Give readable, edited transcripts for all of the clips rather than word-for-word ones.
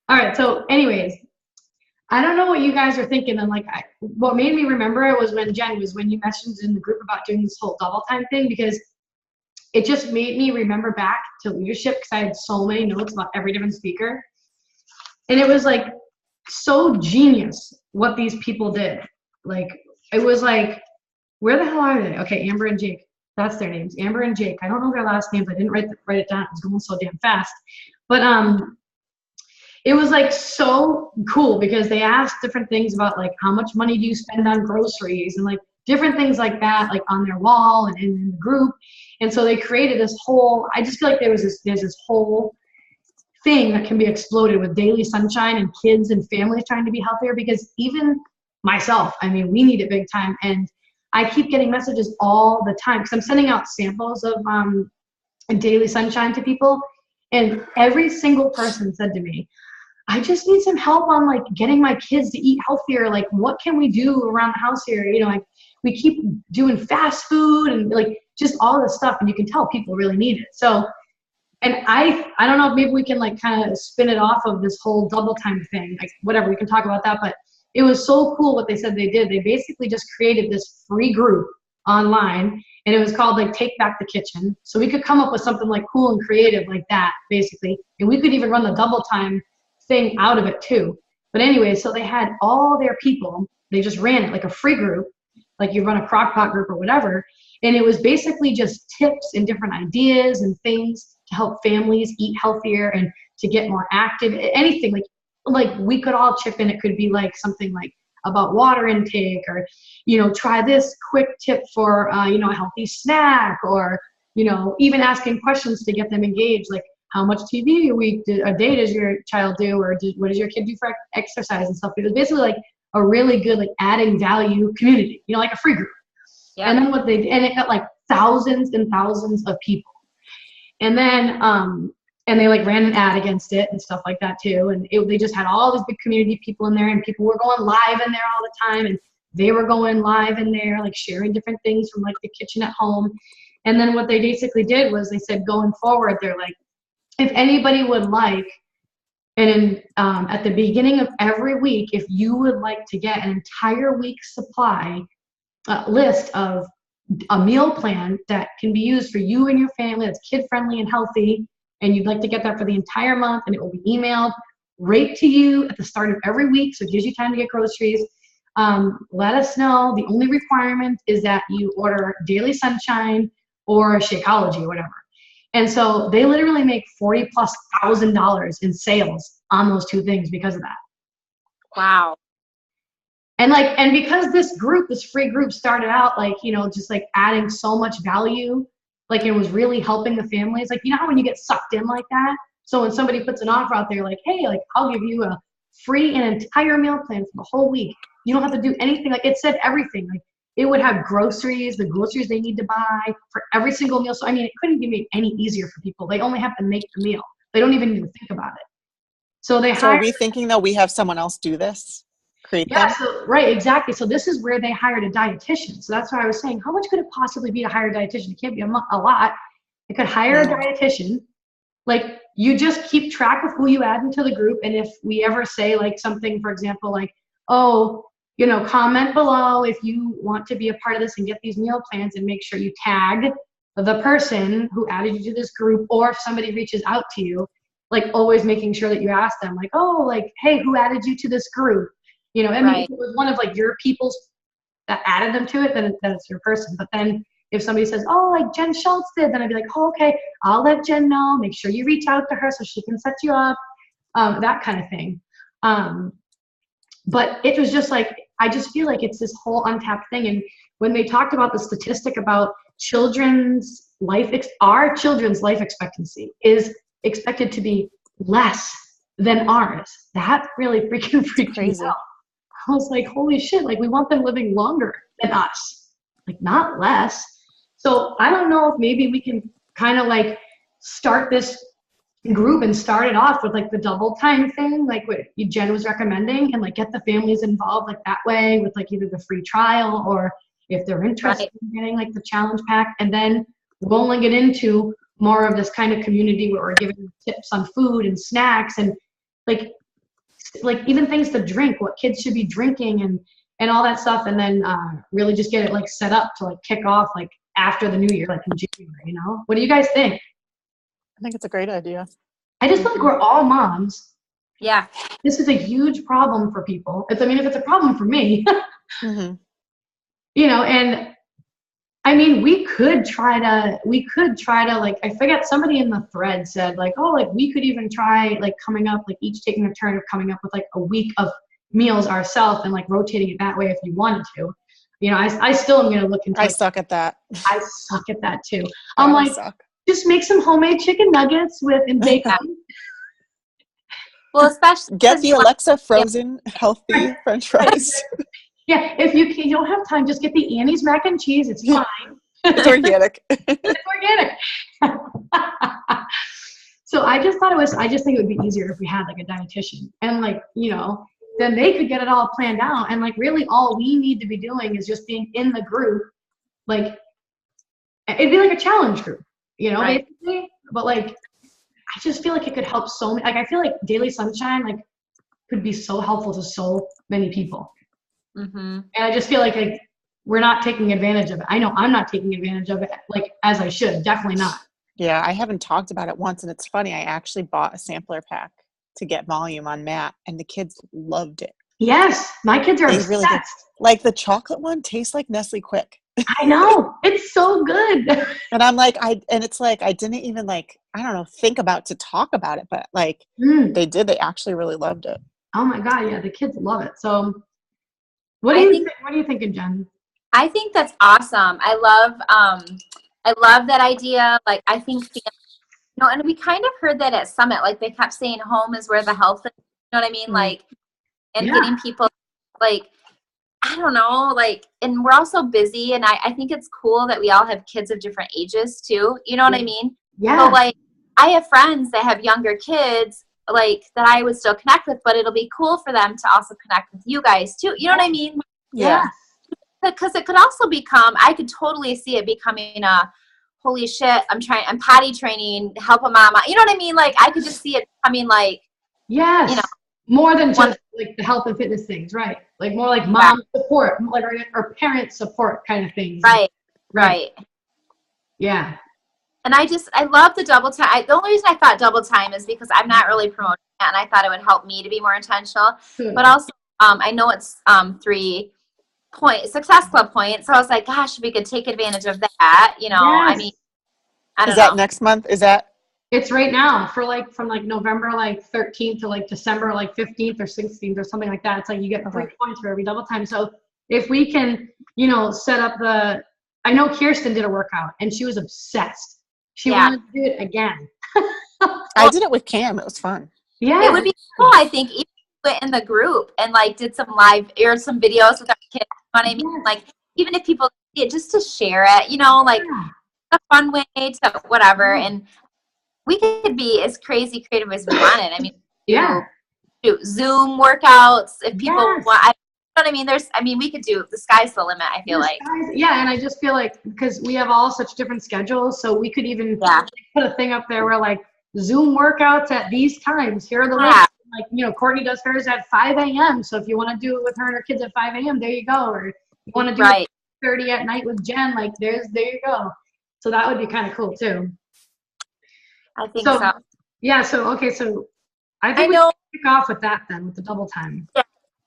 All right. So, anyways, I don't know what you guys are thinking. And like, what made me remember it was when you mentioned in the group about doing this whole double time thing, because it just made me remember back to leadership because I had so many notes about every different speaker. And it was like so genius what these people did. Like, it was like, where the hell are they? Okay, Amber and Jake. That's their names. Amber and Jake. I don't know their last names. I didn't write it down. It was going so damn fast. But it was like so cool because they asked different things about like how much money do you spend on groceries and like different things like that, like on their wall and in the group. And so they created this whole, I just feel like there's this whole thing that can be exploded with daily sunshine and kids and families trying to be healthier, because even myself, I mean, we need it big time. And I keep getting messages all the time because I'm sending out samples of daily sunshine to people. And every single person said to me, I just need some help on like getting my kids to eat healthier. Like, what can we do around the house here? You know, like we keep doing fast food and like just all this stuff. And you can tell people really need it. So, and I don't know if maybe we can like kind of spin it off of this whole double time thing, like whatever, we can talk about that. But it was so cool what they said they did. They basically just created this free group online, and it was called like Take Back the Kitchen. So we could come up with something like cool and creative like that, basically. And we could even run the double time thing out of it too. But anyway, so they had all their people, they just ran it like a free group, like you run a crockpot group or whatever. And it was basically just tips and different ideas and things to help families eat healthier and to get more active, anything like we could all chip in. It could be like something like about water intake, or, you know, try this quick tip for, you know, a healthy snack, or, you know, even asking questions to get them engaged, like how much TV a day does your child do, or what does your kid do for exercise and stuff. It was basically like a really good, like adding value community, you know, like a free group. Yeah. And then and it got like thousands and thousands of people. And then, and they like ran an ad against it and stuff like that too. And they just had all these big community people in there, and people were going live in there all the time. And they were going live in there, like sharing different things from like the kitchen at home. And then what they basically did was they said, going forward, they're like, if anybody would like, and at the beginning of every week, if you would like to get an entire week's supply list of a meal plan that can be used for you and your family, that's kid friendly and healthy, and you'd like to get that for the entire month, and it will be emailed right to you at the start of every week, so it gives you time to get groceries, let us know. The only requirement is that you order Daily Sunshine or Shakeology or whatever. And so they literally make $40,000+ in sales on those two things because of that. Wow. And like, and because this free group started out like, you know, just like adding so much value, like it was really helping the families. Like, you know how when you get sucked in like that? So when somebody puts an offer out there like, hey, like I'll give you a free and entire meal plan for the whole week. You don't have to do anything. Like it said everything. Like it would have groceries, the groceries they need to buy for every single meal. So, I mean, it couldn't be made any easier for people. They only have to make the meal. They don't even need to think about it. So are we thinking that we have someone else do this? Create them? So, right, exactly. So this is where they hired a dietitian. So that's why I was saying, how much could it possibly be to hire a dietitian? It can't be a lot. They could hire a dietitian. Like you just keep track of who you add into the group. And if we ever say like something, for example, like, oh, you know, comment below if you want to be a part of this and get these meal plans, and make sure you tag the person who added you to this group, or if somebody reaches out to you, like always making sure that you ask them like, oh, like, hey, who added you to this group? You know, I mean, if it was one of like your people's that added them to it, then it's your person. But then if somebody says, oh, like Jen Schultz did, then I'd be like, oh, okay, I'll let Jen know. Make sure you reach out to her so she can set you up, that kind of thing. But it was just like, I just feel like it's this whole untapped thing. And when they talked about the statistic about our children's life expectancy is expected to be less than ours. That really freaking freaked me out. I was like, holy shit, like we want them living longer than us, like not less. So I don't know if maybe we can kind of like start this group and start it off with like the double time thing, like what Jen was recommending, and like get the families involved like that way with like either the free trial, or if they're interested in getting like the challenge pack, and then rolling it into more of this kind of community where we're giving tips on food and snacks. And like like even things to drink, what kids should be drinking and all that stuff. And then really just get it like set up to like kick off like after the new year, like in January, you know? What do you guys think? I think it's a great idea. I just feel like we're all moms. Yeah. This is a huge problem for people. I mean, if it's a problem for me, Mm-hmm. you know, and I mean, we could try to like, I forget, somebody in the thread said like, oh, like we could even try like coming up, like each taking a turn of coming up with like a week of meals ourselves and like rotating it that way if you wanted to. You know, I still am going to look into I suck at that. I suck at that too. I'm I like, suck. just make some homemade chicken nuggets and bacon. Well, especially Get the Alexa frozen healthy French fries. Yeah, if you don't have time, just get the Annie's mac and cheese. It's fine. It's organic. It's organic. So I just think it would be easier if we had like a dietitian and like, you know, then they could get it all planned out. And like really all we need to be doing is just being in the group. Like it'd be like a challenge group, you know, Right. basically. But like, I just feel like it could help so many. Like I feel like Daily Sunshine like could be so helpful to so many people. Mm-hmm. And I just feel like we're not taking advantage of it. I know I'm not taking advantage of it like as I should. Definitely not. Yeah, I haven't talked about it once, and it's funny. I actually bought a sampler pack to get volume on Matt, and the kids loved it. Yes, my kids are They obsessed. really did. Like the chocolate one tastes like Nestle Quick. I know. It's so good. And I'm like, it's like, I didn't even like, I don't know, think about to talk about it, but like they did, they actually really loved it. Oh my God. Yeah. The kids love it. So what are you thinking, Jen? I think that's awesome. I love that idea. Like, I think, you know, and we kind of heard that at Summit, like they kept saying home is where the health is, you know what I mean? Like, and getting people like, I don't know, like, and we're all so busy, and I think it's cool that we all have kids of different ages too. You know what I mean? Yeah. So like, I have friends that have younger kids, like that I would still connect with, but it'll be cool for them to also connect with you guys too. You know what I mean? Yeah. Because it could also become, I could totally see it becoming a, holy shit, I'm potty training, help a mama. You know what I mean? Like, I could just see it becoming like, yes. you know, more than just like the health and fitness things, right? Like more like mom support, like or parent support kind of things. Right. Yeah. And I love the double time. The only reason I thought double time is because I'm not really promoting that, and I thought it would help me to be more intentional. But also, I know it's 3 Success Club points. So I was like, gosh, we could take advantage of that. You know, Yes. I mean, I don't Is know. that next month? Is that? It's right now for like from like November like 13th to like December like 15th or 16th or something like that. It's like you get 3 points for every double time. So if we can, you know, set up I know Kirsten did a workout and she was obsessed. She wanted to do it again. I did it with Cam. It was fun. Yeah. It would be cool, I think, even if in the group and like did some live or some videos with our kids. You know what I mean? Yes. Like, even if people just to share it, you know, like a fun way to whatever. And we could be as crazy creative as we wanted. I mean, do Zoom workouts if people want. You know what I mean? We could do, the sky's the limit, I feel like. Yeah, and I just feel like because we have all such different schedules, so we could even put a thing up there where like Zoom workouts at these times. Here are the links. Like, you know, Courtney does hers at 5 a.m. So if you want to do it with her and her kids at 5 a.m., there you go. Or you want to do it 30 at night with Jen, like there you go. So that would be kind of cool too. I think so. Yeah, so okay, so I think we should kick off with that then, with the double time. Yeah.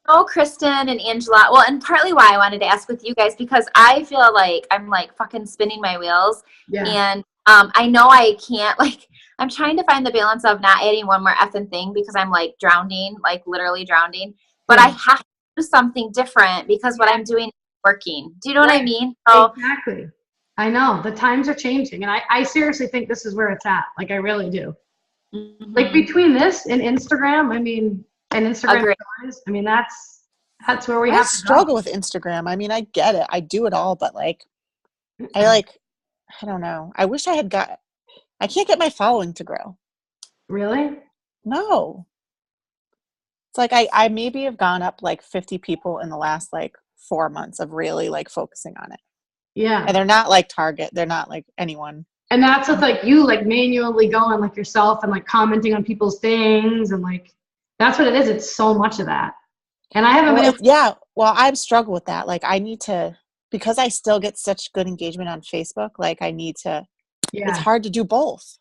Oh, Kristen and Angela. Well, and partly why I wanted to ask with you guys, because I feel like I'm like fucking spinning my wheels. Yeah. And I know I can't, like, I'm trying to find the balance of not adding one more effing thing because I'm like drowning, like literally drowning. But I have to do something different because what I'm doing is working. Do you know what I mean? So, exactly. I know. The times are changing. And I seriously think this is where it's at. Like, I really do. Mm-hmm. Like, between this and Instagram, and Instagram stories, that's where we have to struggle with Instagram. I get it. I do it all, but like, I don't know. I wish I can't get my following to grow. Really? No. It's like I maybe have gone up like 50 people in the last like 4 months of really like focusing on it. Yeah. And they're not like Target. They're not like anyone. And that's with like you like manually going like yourself and like commenting on people's things and like That's what it is. It's so much of that. And I haven't been able well, I've struggled with that. Like I need to, because I still get such good engagement on Facebook, like I need to, it's hard to do both.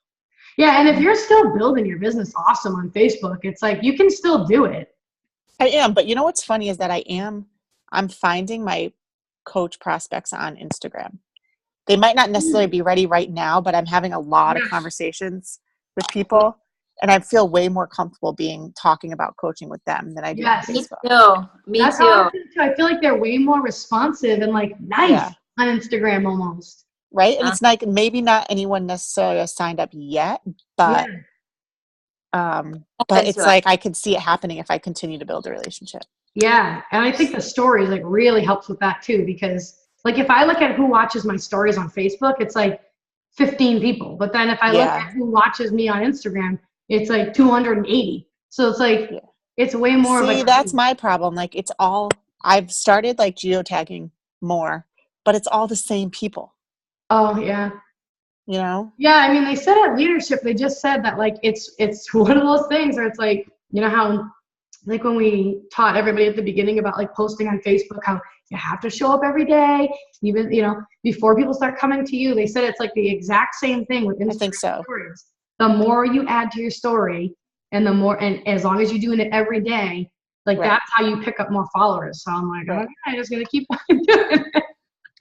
Yeah, and if you're still building your business awesome on Facebook, it's like you can still do it. I am, but you know what's funny is that I'm finding my coach prospects on Instagram. They might not necessarily be ready right now, but I'm having a lot of conversations with people, and I feel way more comfortable talking about coaching with them than I do on Facebook. Me That's too. How I feel too. I feel like they're way more responsive and like nice on Instagram almost. Right? And it's like maybe not anyone necessarily has signed up yet, but it's like I could see it happening if I continue to build a relationship. Yeah, and I think the stories like really helps with that too, because like if I look at who watches my stories on Facebook, it's like 15 people. But then if I look at who watches me on Instagram, it's like 280. So it's like it's way more. See, that's my problem. Like it's all, I've started like geotagging more, but it's all the same people. Oh yeah. You know? Yeah, I mean they said at leadership, they just said that like it's one of those things where it's like, you know how like when we taught everybody at the beginning about like posting on Facebook, how you have to show up every day, even, you know, before people start coming to you. They said it's like the exact same thing with Instagram. I think so. Stories. The more you add to your story and the more, and as long as you're doing it every day, like that's how you pick up more followers. So I'm like, okay, I'm just going to keep doing it.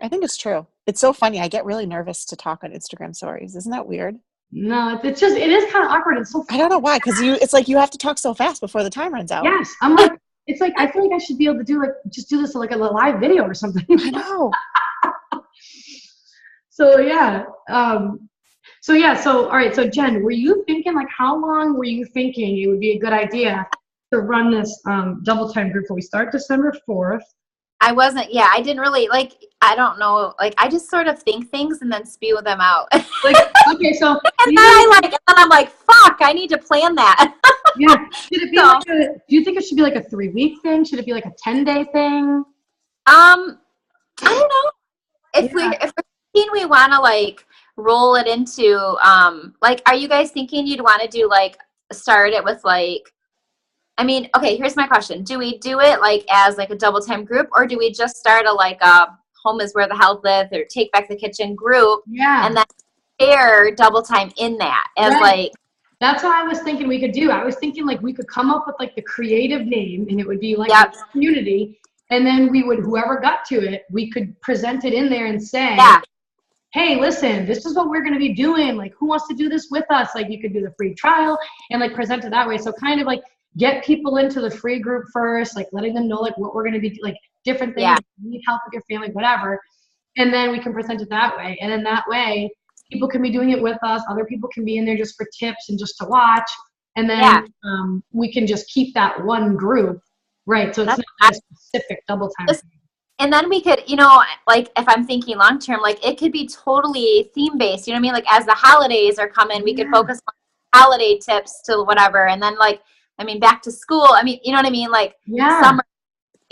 I think it's true. It's so funny. I get really nervous to talk on Instagram stories. Isn't that weird? No, it is kind of awkward. It's so I don't know why, because it's like you have to talk so fast before the time runs out. Yes. I'm like, it's like, I feel like I should be able to do like, just do this like a live video or something. I know. So yeah. So all right. So Jen, were you thinking like how long were you thinking it would be a good idea to run this double time group? We start December 4th. I didn't really like, I don't know, like I just sort of think things and then spew them out. Like, okay, so and then I'm like, fuck, I need to plan that. Yeah. Should it be do you think it should be like a 3-week thing? Should it be like a 10-day thing? I don't know. If we're thinking we want to like roll it into like, are you guys thinking you'd want to do like start it with like, I mean, okay, here's my question. Do we do it like as like a double time group, or do we just start a Home is Where the Health Lives or Take Back the Kitchen group? Yeah. And then share double time in that as like. That's what I was thinking we could do. I was thinking like we could come up with like the creative name, and it would be like community. And then we would, whoever got to it, we could present it in there and say, hey, listen, this is what we're going to be doing. Like, who wants to do this with us? Like, you could do the free trial and like present it that way. So kind of like get people into the free group first, like letting them know like what we're going to be like different things. If you need help with your family, whatever. And then we can present it that way. And then that way people can be doing it with us. Other people can be in there just for tips and just to watch. And then we can just keep that one group. Right. So it's not a specific double time. And then we could, you know, like if I'm thinking long term, like it could be totally theme based. You know what I mean? Like as the holidays are coming, we could focus on holiday tips to whatever. And then like, I mean, back to school. I mean, you know what I mean? Like summer,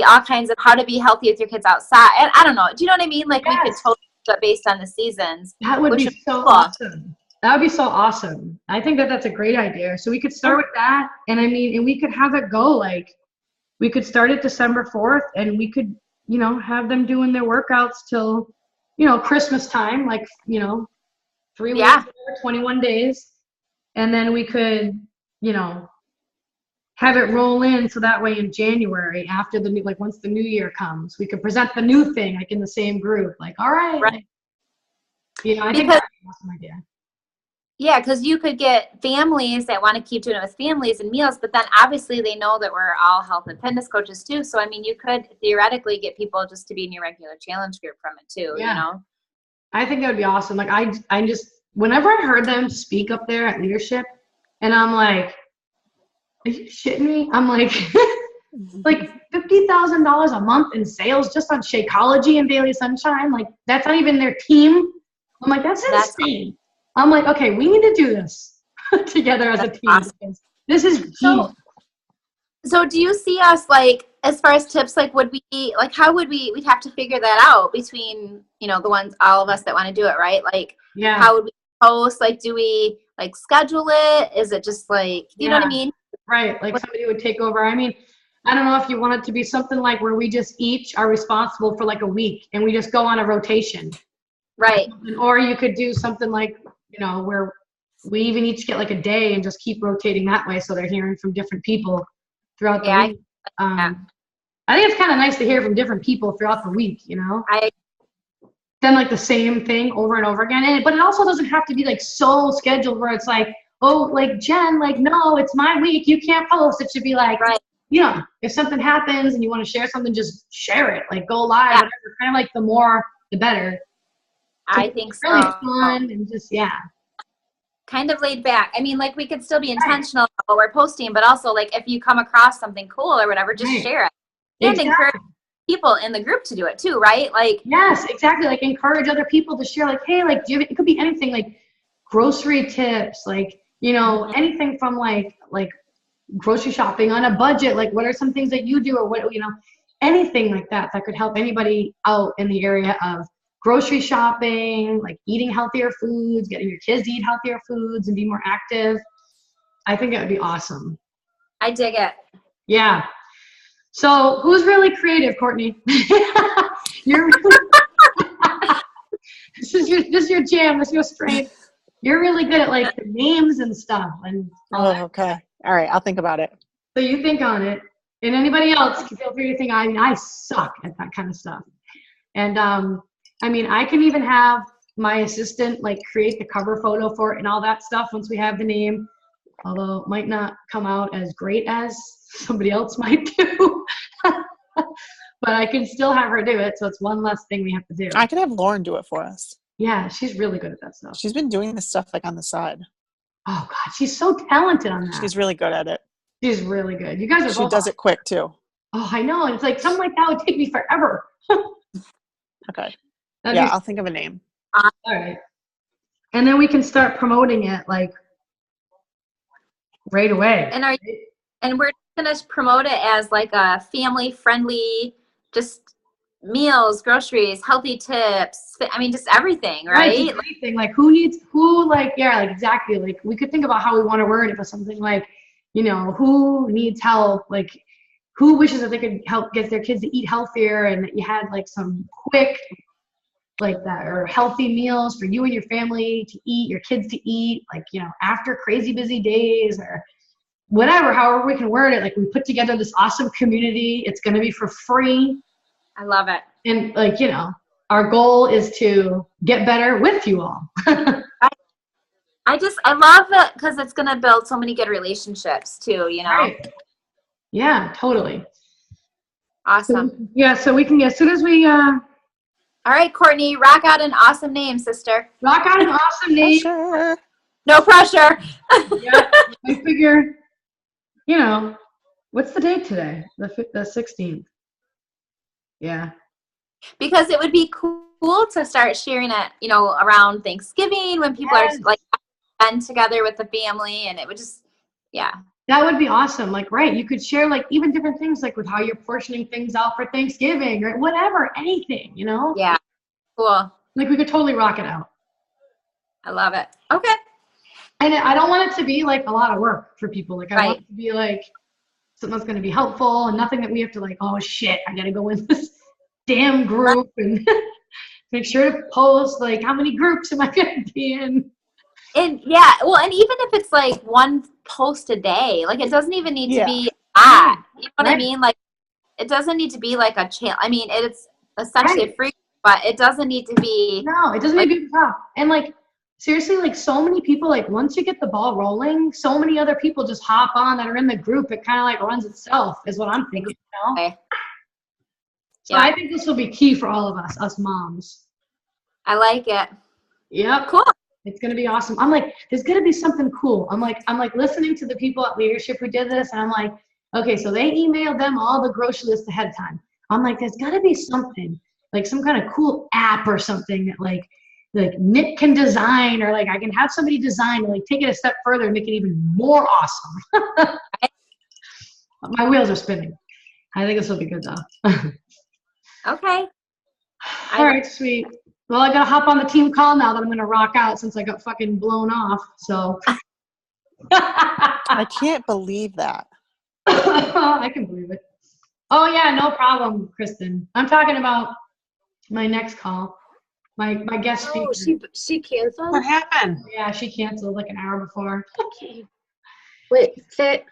all kinds of how to be healthy with your kids outside. And I don't know. Do you know what I mean? Like we could totally do it based on the seasons. That would be so awesome. That would be so awesome. I think that that's a great idea. So we could start with that. And I mean, and we could have it go like, we could start it December 4th, and we could, you know, have them doing their workouts till, you know, Christmas time, like, you know, 3 weeks, 21 days. And then we could, you know, have it roll in so that way in January after the new, like once the new year comes, we could present the new thing like in the same group. Like, all right. Like, you know, I think that's an awesome idea. Yeah, because you could get families that want to keep doing it with families and meals, but then obviously they know that we're all health and fitness coaches too. So, I mean, you could theoretically get people just to be in your regular challenge group from it too, you know? I think that would be awesome. Like, I just, whenever I heard them speak up there at leadership, and I'm like, are you shitting me? I'm like, like $50,000 a month in sales just on Shakeology and Daily Sunshine. Like, that's not even their team. I'm like, that's insane. I'm like, okay, we need to do this together as a team. Awesome. This is so do you see us like, as far as tips, like would we, like how would we'd have to figure that out between, you know, the ones, all of us that want to do it, right? Like, how would we post? Like, do we like schedule it? Is it just like, you know what I mean? Right. Like somebody would take over. I mean, I don't know if you want it to be something like where we just each are responsible for like a week and we just go on a rotation. Right. Or you could do something like, where we even each get like a day and just keep rotating that way so they're hearing from different people throughout the week. I think it's kind of nice to hear from different people throughout the week, Then like the same thing over and over again. But it also doesn't have to be like so scheduled where it's like, oh, like Jen, like, no, it's my week. You can't post. It should be like, right. If something happens and you want to share something, just share it. Like go live, whatever. Kind of like the more, the better. So I think really so. fun and just, kind of laid back. I mean, like we could still be intentional about what we're posting, but also like if you come across something cool or whatever, just share it. And encourage people in the group to do it too, right? Like yes, exactly. Like encourage other people to share, like, hey, like it could be anything, like grocery tips, like, anything from like grocery shopping on a budget, like what are some things that you do or what, anything like that could help anybody out in the area of grocery shopping, like eating healthier foods, getting your kids to eat healthier foods and be more active. I think it would be awesome. I dig it. Yeah. So who's really creative, Courtney? You're really this is your jam, this is your strength. You're really good at like the names and stuff. And okay. All right, I'll think about it. So you think on it. And anybody else, feel free to think. I mean, I suck at that kind of stuff. And I mean, I can even have my assistant like create the cover photo for it and all that stuff once we have the name, although it might not come out as great as somebody else might do. But I can still have her do it, so it's one less thing we have to do. I can have Lauren do it for us. Yeah, she's really good at that stuff. She's been doing this stuff like on the side. Oh God, she's so talented on that. She's really good at it. She's really good. You guys are She does it quick too. Oh, I know. And it's like something like that would take me forever. Okay. I'll think of a name. All right. And then we can start promoting it like right away. And we're gonna promote it as like a family friendly, just meals, groceries, healthy tips. I mean, just everything, right? Everything. Like exactly. Like we could think about how we want to word it, but something like, who needs help? Like who wishes that they could help get their kids to eat healthier, and that you had like some quick like that or healthy meals for you and your family to eat, your kids to eat, like, after crazy busy days or whatever, however we can word it. Like we put together this awesome community. It's going to be for free. I love it. And like, our goal is to get better with you all. I love it because it's going to build so many good relationships too, Right. Yeah, totally. Awesome. So we can, as soon as we, all right, Courtney, rock out an awesome name, sister. Rock out an awesome name. Sure. No pressure. Yeah, I figure, what's the date today? The 16th. Yeah. Because it would be cool to start sharing it, around Thanksgiving when people are like spend together with the family, and it would just, That would be awesome. Like, right, you could share like even different things, like with how you're portioning things out for Thanksgiving or whatever, anything, Yeah, cool. Like we could totally rock it out. I love it. Okay. And I don't want it to be like a lot of work for people. Like I want it to be like something that's going to be helpful and nothing that we have to like, oh shit, I got to go in this damn group and make sure to post like how many groups am I going to be in. And and even if it's like one post a day, like it doesn't even need to be that. You know what I mean? Like it doesn't need to be like a channel. I mean, it's essentially free, but it doesn't need to be. No, it doesn't need to be tough. And like seriously, like so many people, like once you get the ball rolling, so many other people just hop on that are in the group. It kind of like runs itself, is what I'm thinking. Okay. So I think this will be key for all of us moms. I like it. Yep. Cool. It's going to be awesome. I'm like, there's going to be something cool. I'm like listening to the people at leadership who did this. And I'm like, okay, so they emailed them all the grocery list ahead of time. I'm like, there's got to be something, like some kind of cool app or something that like Nick can design, or like I can have somebody design and like take it a step further and make it even more awesome. My wheels are spinning. I think this will be good though. Okay. All right, sweet. Well, I got to hop on the team call now that I'm going to rock out since I got fucking blown off. So. I can't believe that. I can believe it. Oh yeah, no problem, Kristen. I'm talking about my next call. My guest Oh, speaker. she canceled? What happened? Yeah, she canceled like an hour before. Wait, say